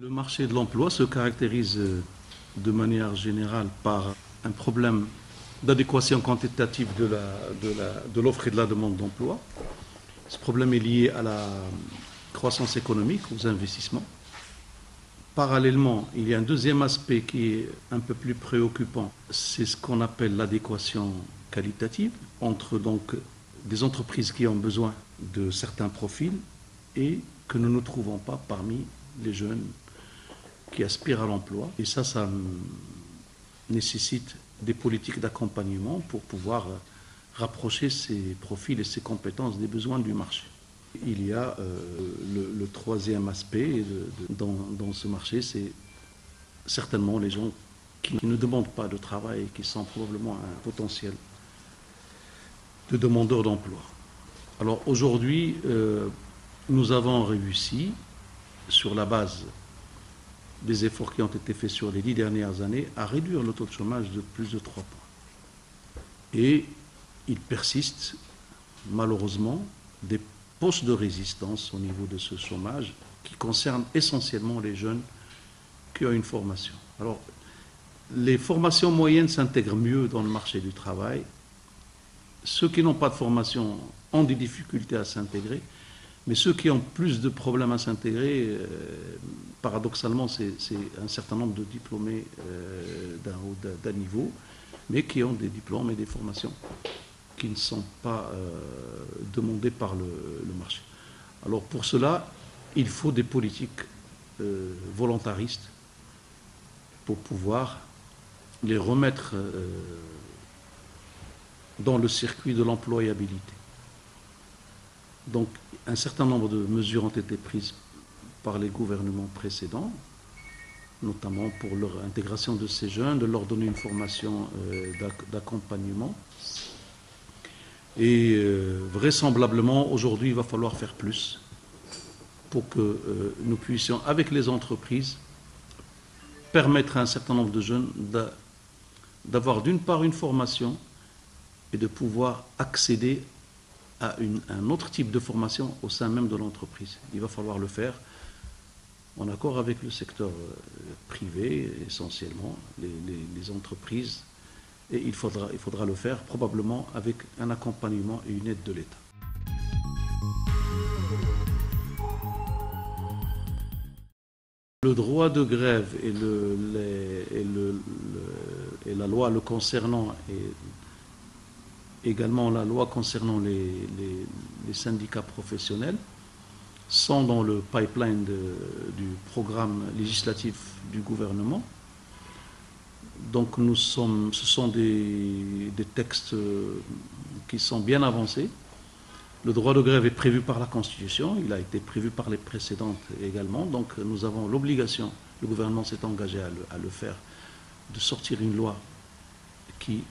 Le marché de l'emploi se caractérise de manière générale par un problème d'adéquation quantitative de l'offre et de la demande d'emploi. Ce problème est lié à la croissance économique, aux investissements. Parallèlement, il y a un deuxième aspect qui est un peu plus préoccupant, c'est ce qu'on appelle l'adéquation qualitative entre donc des entreprises qui ont besoin de certains profils et que nous ne trouvons pas parmi les jeunes qui aspirent à l'emploi. Et ça nécessite des politiques d'accompagnement pour pouvoir rapprocher ces profils et ces compétences des besoins du marché. Il y a le troisième aspect dans ce marché, c'est certainement les gens qui ne demandent pas de travail et qui sont probablement un potentiel de demandeurs d'emploi. Alors aujourd'hui, nous avons réussi, sur la base des efforts qui ont été faits sur les 10 dernières années, à réduire le taux de chômage de plus de 3 points. Et il persiste, malheureusement, des postes de résistance au niveau de ce chômage qui concerne essentiellement les jeunes qui ont une formation. Alors, les formations moyennes s'intègrent mieux dans le marché du travail. Ceux qui n'ont pas de formation ont des difficultés à s'intégrer, mais ceux qui ont plus de problèmes à s'intégrer, paradoxalement, c'est un certain nombre de diplômés d'un niveau, mais qui ont des diplômes et des formations qui ne sont pas demandés par le marché. Alors pour cela, il faut des politiques volontaristes pour pouvoir les remettre dans le circuit de l'employabilité. Donc un certain nombre de mesures ont été prises par les gouvernements précédents, notamment pour leur intégration de ces jeunes, de leur donner une formation d'accompagnement. Et vraisemblablement, aujourd'hui, il va falloir faire plus pour que nous puissions, avec les entreprises, permettre à un certain nombre de jeunes d'avoir d'une part une formation et de pouvoir accéder à un autre type de formation au sein même de l'entreprise. Il va falloir le faire en accord avec le secteur privé, essentiellement, les entreprises. Et il faudra le faire probablement avec un accompagnement et une aide de l'État. Le droit de grève et la loi le concernant, et également la loi concernant les syndicats professionnels, sont dans le pipeline du programme législatif du gouvernement. Donc ce sont des textes qui sont bien avancés. Le droit de grève est prévu par la Constitution, il a été prévu par les précédentes également. Donc nous avons l'obligation, le gouvernement s'est engagé à le faire, de sortir une loi qui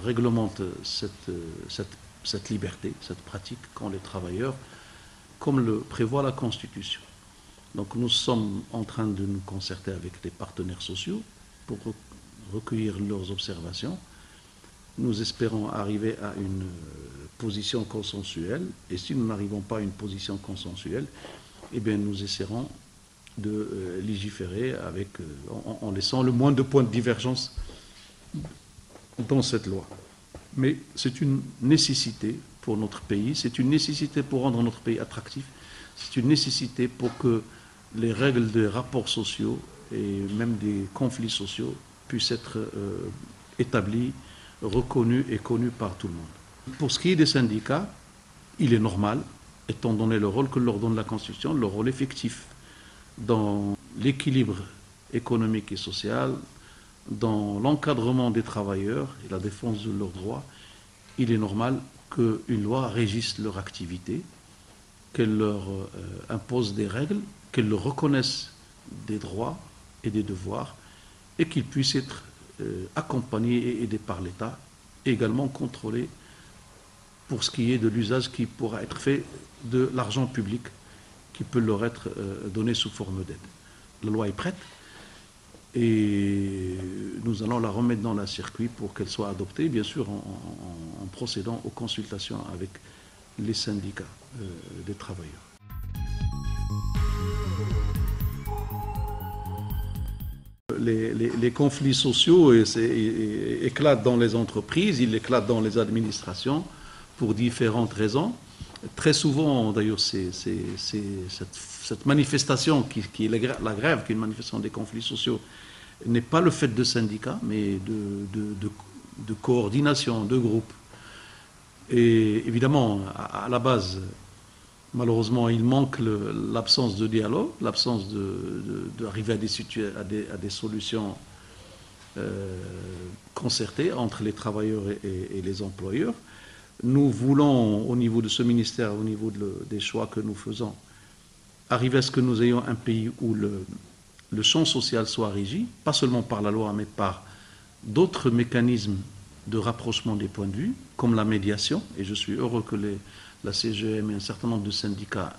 réglemente cette liberté, cette pratique qu'ont les travailleurs, comme le prévoit la Constitution. Donc nous sommes en train de nous concerter avec les partenaires sociaux pour recueillir leurs observations. Nous espérons arriver à une position consensuelle, et si nous n'arrivons pas à une position consensuelle, eh bien nous essaierons de légiférer en laissant le moins de points de divergence dans cette loi. Mais c'est une nécessité pour notre pays, c'est une nécessité pour rendre notre pays attractif, c'est une nécessité pour que les règles des rapports sociaux et même des conflits sociaux puissent être établis, reconnus et connus par tout le monde. Pour ce qui est des syndicats, il est normal, étant donné le rôle que leur donne la Constitution, leur rôle effectif dans l'équilibre économique et social, dans l'encadrement des travailleurs et la défense de leurs droits, il est normal qu'une loi régisse leur activité, qu'elle leur impose des règles, qu'elle leur reconnaisse des droits et des devoirs, et qu'ils puissent être accompagnés et aidés par l'État, et également contrôlés pour ce qui est de l'usage qui pourra être fait de l'argent public qui peut leur être donné sous forme d'aide. La loi est prête et nous allons la remettre dans le circuit pour qu'elle soit adoptée, bien sûr en procédant aux consultations avec les syndicats des travailleurs. les conflits sociaux éclatent dans les entreprises, ils éclatent dans les administrations pour différentes raisons. Très souvent, d'ailleurs, cette manifestation qui est la grève, qui est une manifestation des conflits sociaux, n'est pas le fait de syndicats, mais de coordination, de groupes. Et évidemment, à la base, malheureusement, il manque l'absence de dialogue, l'absence d'arriver à des solutions concertées entre les travailleurs et les employeurs. Nous voulons, au niveau de ce ministère, au niveau des choix que nous faisons, arriver à ce que nous ayons un pays où le champ social soit régi, pas seulement par la loi, mais par d'autres mécanismes de rapprochement des points de vue, comme la médiation. Et je suis heureux que la CGM et un certain nombre de syndicats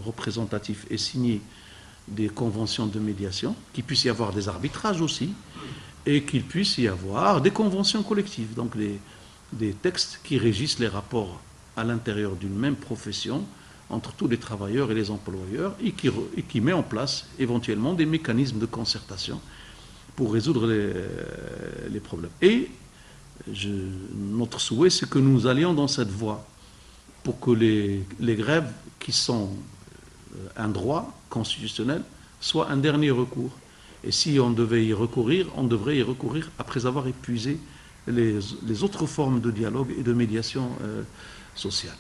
représentatifs aient signé des conventions de médiation, qu'il puisse y avoir des arbitrages aussi, et qu'il puisse y avoir des conventions collectives, donc des textes qui régissent les rapports à l'intérieur d'une même profession entre tous les travailleurs et les employeurs et qui met en place éventuellement des mécanismes de concertation pour résoudre les problèmes. Et notre souhait, c'est que nous allions dans cette voie pour que les grèves qui sont un droit constitutionnel soient un dernier recours. Et si on devait y recourir, on devrait y recourir après avoir épuisé les autres formes de dialogue et de médiation sociale.